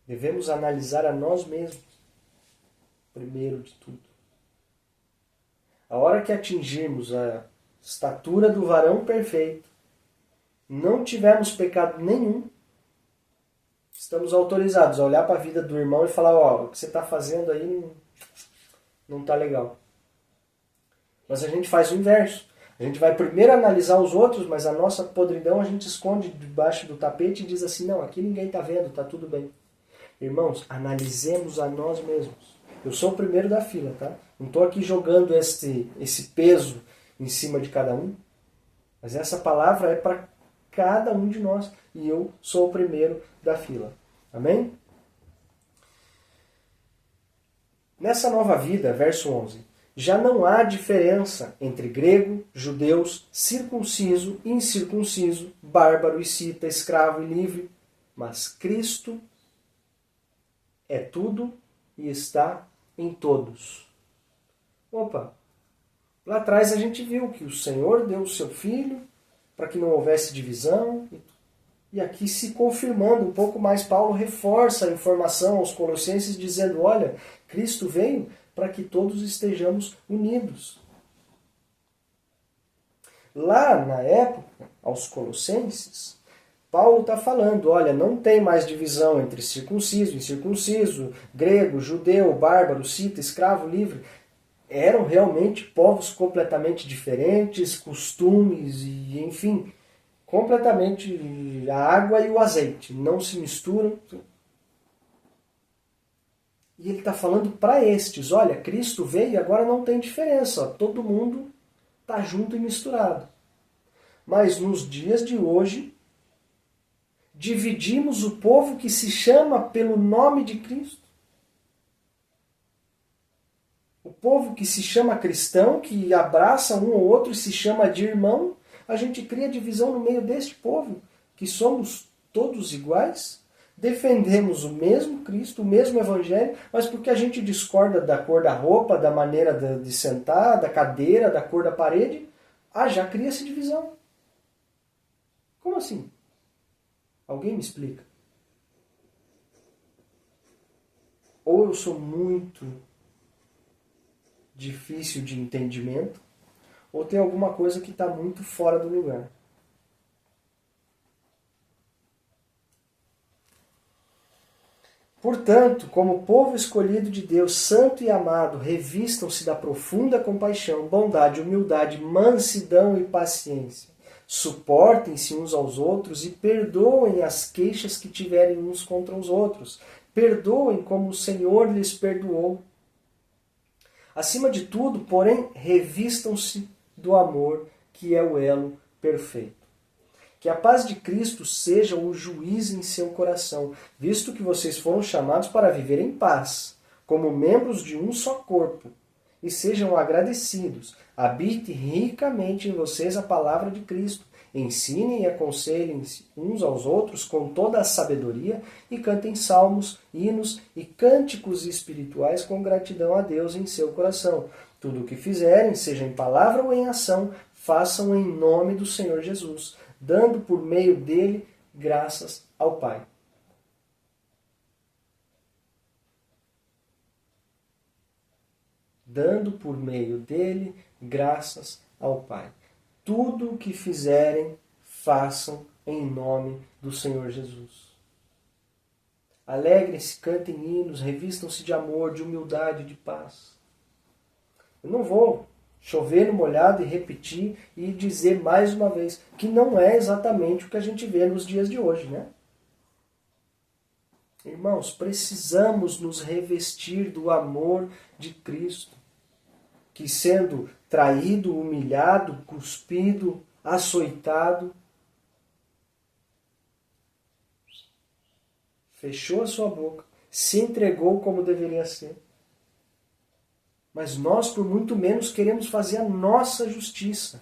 Speaker 1: Devemos analisar a nós mesmos, primeiro de tudo. A hora que atingirmos a estatura do varão perfeito, não tivermos pecado nenhum, estamos autorizados a olhar para a vida do irmão e falar, ó, o que você está fazendo aí não está legal. Mas a gente faz o inverso. A gente vai primeiro analisar os outros, mas a nossa podridão a gente esconde debaixo do tapete e diz assim, não, aqui ninguém está vendo, está tudo bem. Irmãos, analisemos a nós mesmos. Eu sou o primeiro da fila, tá? Não estou aqui jogando esse peso em cima de cada um, mas essa palavra é para cada um de nós e eu sou o primeiro da fila. Amém? Nessa nova vida, verso 11, já não há diferença entre grego, judeus, circunciso, incircunciso, bárbaro e cita, escravo e livre, mas Cristo é tudo e está em todos. Opa! Lá atrás a gente viu que o Senhor deu o seu Filho para que não houvesse divisão. E aqui se confirmando um pouco mais, Paulo reforça a informação aos Colossenses dizendo, olha, Cristo veio para que todos estejamos unidos. Lá na época, aos Colossenses, Paulo está falando, olha, não tem mais divisão entre circunciso e incircunciso, grego, judeu, bárbaro, cita, escravo, livre. Eram realmente povos completamente diferentes, costumes e, enfim, completamente a água e o azeite. Não se misturam. E ele está falando para estes, olha, Cristo veio e agora não tem diferença, todo mundo está junto e misturado. Mas nos dias de hoje, dividimos o povo que se chama pelo nome de Cristo. O povo que se chama cristão, que abraça um ou outro e se chama de irmão, a gente cria divisão no meio deste povo, que somos todos iguais, defendemos o mesmo Cristo, o mesmo Evangelho, mas porque a gente discorda da cor da roupa, da maneira de sentar, da cadeira, da cor da parede, já cria-se divisão. Como assim? Alguém me explica? Ou eu sou muito difícil de entendimento, ou tem alguma coisa que está muito fora do lugar. Portanto, como povo escolhido de Deus, santo e amado, revistam-se da profunda compaixão, bondade, humildade, mansidão e paciência. Suportem-se uns aos outros e perdoem as queixas que tiverem uns contra os outros. Perdoem como o Senhor lhes perdoou. Acima de tudo, porém, revistam-se do amor, que é o elo perfeito. Que a paz de Cristo seja o juiz em seu coração, visto que vocês foram chamados para viver em paz, como membros de um só corpo, e sejam agradecidos. Habite ricamente em vocês a palavra de Cristo. Ensinem e aconselhem-se uns aos outros com toda a sabedoria e cantem salmos, hinos e cânticos espirituais com gratidão a Deus em seu coração. Tudo o que fizerem, seja em palavra ou em ação, façam em nome do Senhor Jesus, dando por meio dele graças ao Pai. Dando por meio dele graças ao Pai. Tudo o que fizerem, façam em nome do Senhor Jesus. Alegrem-se, cantem hinos, revistam-se de amor, de humildade, de paz. Eu não vou chover no molhado e repetir e dizer mais uma vez que não é exatamente o que a gente vê nos dias de hoje, né? Irmãos, precisamos nos revestir do amor de Cristo, que sendo traído, humilhado, cuspido, açoitado, fechou a sua boca, se entregou como deveria ser. Mas nós, por muito menos, queremos fazer a nossa justiça.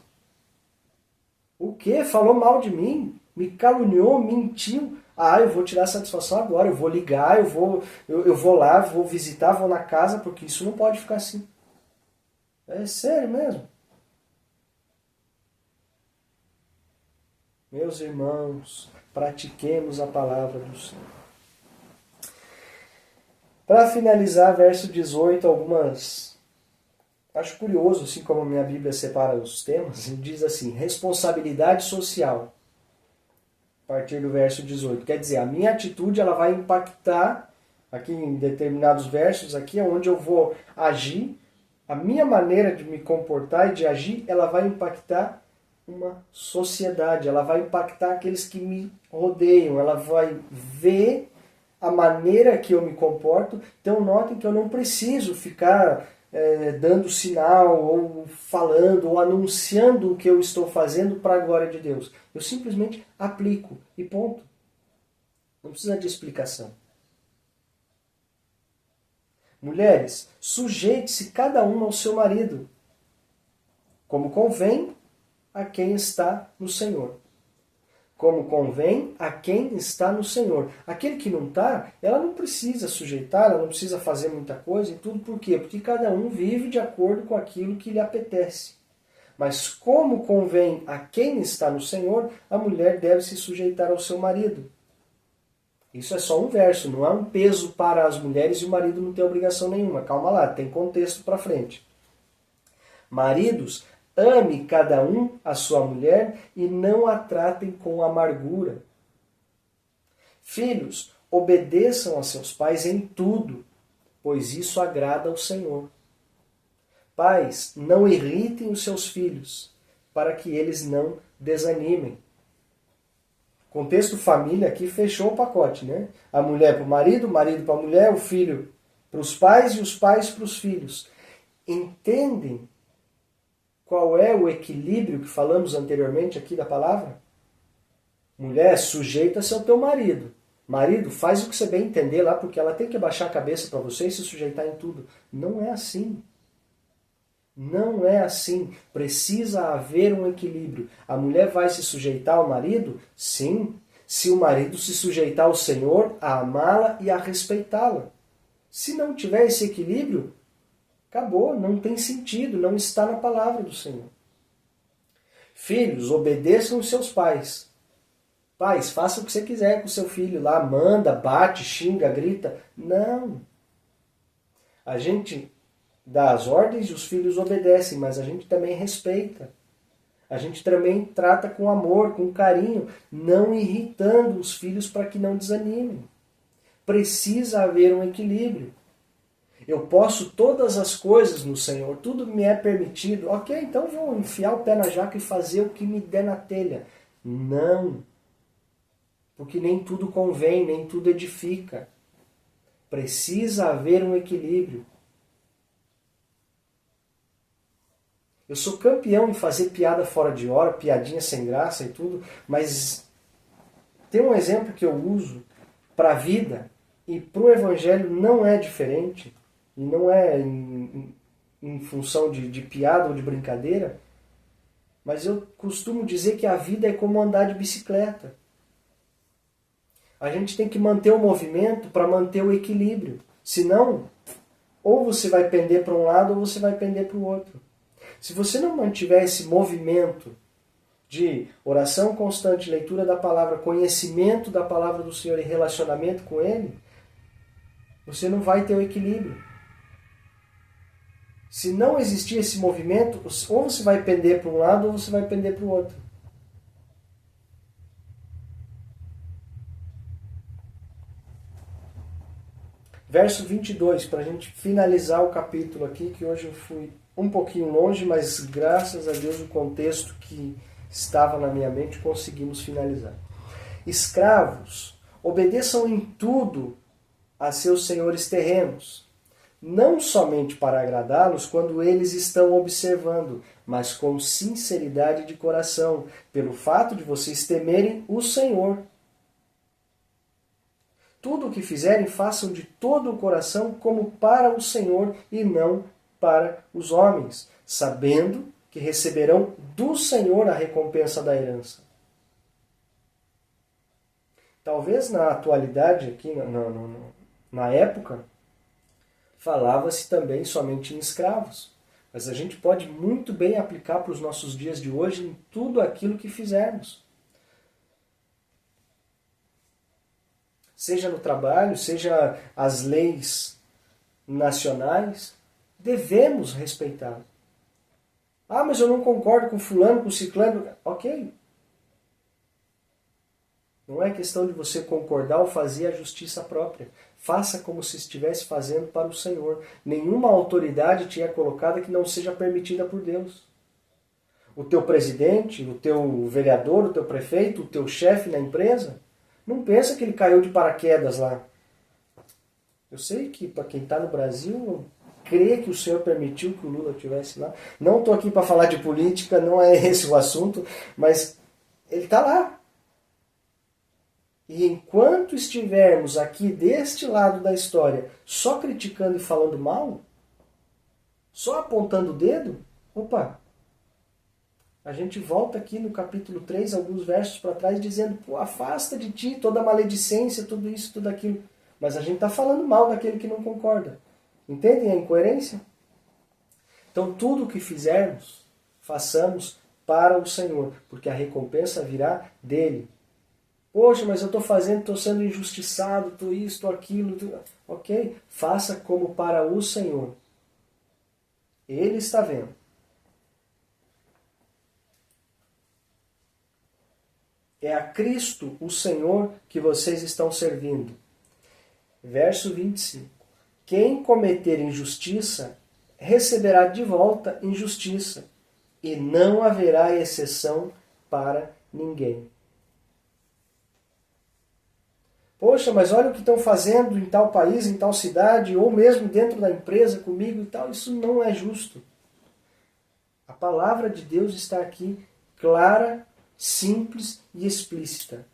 Speaker 1: O quê? Falou mal de mim? Me caluniou? Mentiu? Eu vou tirar satisfação agora, eu vou ligar, eu vou lá, vou visitar, vou na casa, porque isso não pode ficar assim. É sério mesmo? Meus irmãos, pratiquemos a palavra do Senhor. Para finalizar, verso 18, acho curioso, assim como a minha Bíblia separa os temas, ele diz assim, responsabilidade social, a partir do verso 18. Quer dizer, a minha atitude ela vai impactar, aqui em determinados versos, aqui é onde eu vou agir, a minha maneira de me comportar e de agir, ela vai impactar uma sociedade, ela vai impactar aqueles que me rodeiam, ela vai ver a maneira que eu me comporto. Então notem que eu não preciso ficar dando sinal, ou falando, ou anunciando o que eu estou fazendo para a glória de Deus. Eu simplesmente aplico e ponto. Não precisa de explicação. Mulheres, sujeite-se cada uma ao seu marido, como convém a quem está no Senhor. Como convém a quem está no Senhor. Aquele que não está, ela não precisa sujeitar, ela não precisa fazer muita coisa e tudo. Por quê? Porque cada um vive de acordo com aquilo que lhe apetece. Mas como convém a quem está no Senhor, a mulher deve se sujeitar ao seu marido. Isso é só um verso, não é um peso para as mulheres e o marido não tem obrigação nenhuma. Calma lá, tem contexto para frente. Maridos, Ame cada um a sua mulher e não a tratem com amargura. Filhos, obedeçam a seus pais em tudo, pois isso agrada ao Senhor. Pais, não irritem os seus filhos, para que eles não desanimem. Contexto família aqui fechou o pacote, né? A mulher para o marido para a mulher, o filho para os pais e os pais para os filhos. Entendem qual é o equilíbrio que falamos anteriormente aqui da palavra? Mulher, sujeita-se ao teu marido. Marido, faz o que você bem entender lá, porque ela tem que abaixar a cabeça para você e se sujeitar em tudo. Não é assim. Não é assim. Precisa haver um equilíbrio. A mulher vai se sujeitar ao marido? Sim. Se o marido se sujeitar ao Senhor, a amá-la e a respeitá-la. Se não tiver esse equilíbrio, acabou, não tem sentido, não está na palavra do Senhor. Filhos, obedeçam os seus pais. Pais, faça o que você quiser com o seu filho lá, manda, bate, xinga, grita. Não. A gente dá as ordens e os filhos obedecem, mas a gente também respeita. A gente também trata com amor, com carinho, não irritando os filhos para que não desanimem. Precisa haver um equilíbrio. Eu posso todas as coisas no Senhor, tudo me é permitido. Ok, então vou enfiar o pé na jaca e fazer o que me der na telha. Não. Porque nem tudo convém, nem tudo edifica. Precisa haver um equilíbrio. Eu sou campeão em fazer piada fora de hora, piadinha sem graça e tudo, mas tem um exemplo que eu uso para a vida e para o Evangelho não é diferente, e não é em função de piada ou de brincadeira, mas eu costumo dizer que a vida é como andar de bicicleta. A gente tem que manter o movimento para manter o equilíbrio. Senão, ou você vai pender para um lado ou você vai pender para o outro. Se você não mantiver esse movimento de oração constante, leitura da palavra, conhecimento da palavra do Senhor e relacionamento com Ele, você não vai ter o equilíbrio. Se não existir esse movimento, ou você vai pender para um lado ou você vai pender para o outro. Verso 22, para a gente finalizar o capítulo aqui, que hoje eu fui um pouquinho longe, mas graças a Deus o contexto que estava na minha mente conseguimos finalizar. Escravos, obedeçam em tudo a seus senhores terrenos, não somente para agradá-los quando eles estão observando, mas com sinceridade de coração, pelo fato de vocês temerem o Senhor. Tudo o que fizerem, façam de todo o coração como para o Senhor e não para os homens, sabendo que receberão do Senhor a recompensa da herança. Talvez na atualidade, aqui na época, falava-se também somente em escravos. Mas a gente pode muito bem aplicar para os nossos dias de hoje em tudo aquilo que fizermos. Seja no trabalho, seja as leis nacionais, devemos respeitar. Ah, mas eu não concordo com fulano, com ciclano. Ok. Não é questão de você concordar ou fazer a justiça própria. Faça como se estivesse fazendo para o Senhor. Nenhuma autoridade te é colocada que não seja permitida por Deus. O teu presidente, o teu vereador, o teu prefeito, o teu chefe na empresa, não pensa que ele caiu de paraquedas lá. Eu sei que para quem está no Brasil, crê que o Senhor permitiu que o Lula estivesse lá. Não estou aqui para falar de política, não é esse o assunto, mas ele está lá. E enquanto estivermos aqui deste lado da história, só criticando e falando mal, só apontando o dedo, opa, a gente volta aqui no capítulo 3, alguns versos para trás, dizendo, pô, afasta de ti toda a maledicência, tudo isso, tudo aquilo. Mas a gente está falando mal daquele que não concorda. Entendem a incoerência? Então tudo o que fizermos, façamos para o Senhor, porque a recompensa virá dele. Poxa, mas eu estou fazendo, estou sendo injustiçado, estou isso, estou aquilo. Ok, faça como para o Senhor. Ele está vendo. É a Cristo, o Senhor, que vocês estão servindo. Verso 25. Quem cometer injustiça, receberá de volta injustiça, e não haverá exceção para ninguém. Poxa, mas olha o que estão fazendo em tal país, em tal cidade, ou mesmo dentro da empresa, comigo e tal. Isso não é justo. A palavra de Deus está aqui clara, simples e explícita.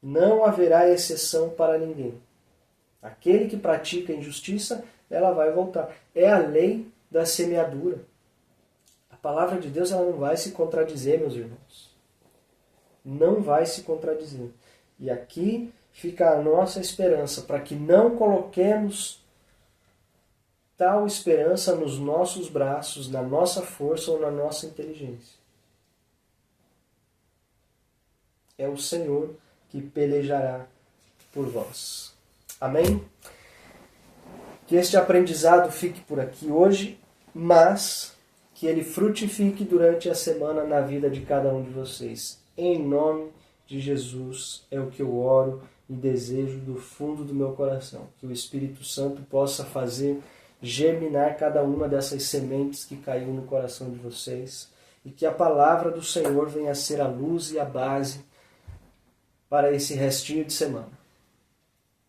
Speaker 1: Não haverá exceção para ninguém. Aquele que pratica injustiça, ela vai voltar. É a lei da semeadura. A palavra de Deus ela não vai se contradizer, meus irmãos. Não vai se contradizer. E aqui fica a nossa esperança, para que não coloquemos tal esperança nos nossos braços, na nossa força ou na nossa inteligência. É o Senhor que pelejará por vós. Amém? Que este aprendizado fique por aqui hoje, mas que ele frutifique durante a semana na vida de cada um de vocês. Em nome de Jesus é o que eu oro e desejo do fundo do meu coração. Que o Espírito Santo possa fazer germinar cada uma dessas sementes que caiu no coração de vocês e que a palavra do Senhor venha a ser a luz e a base para esse restinho de semana.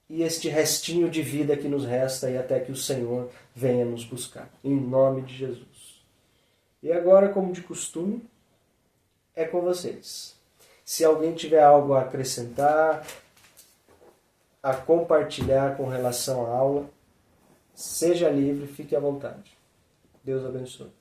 Speaker 1: E este restinho de vida que nos resta e até que o Senhor venha nos buscar. Em nome de Jesus. E agora, como de costume, é com vocês. Se alguém tiver algo a acrescentar, a compartilhar com relação à aula, seja livre, fique à vontade. Deus abençoe.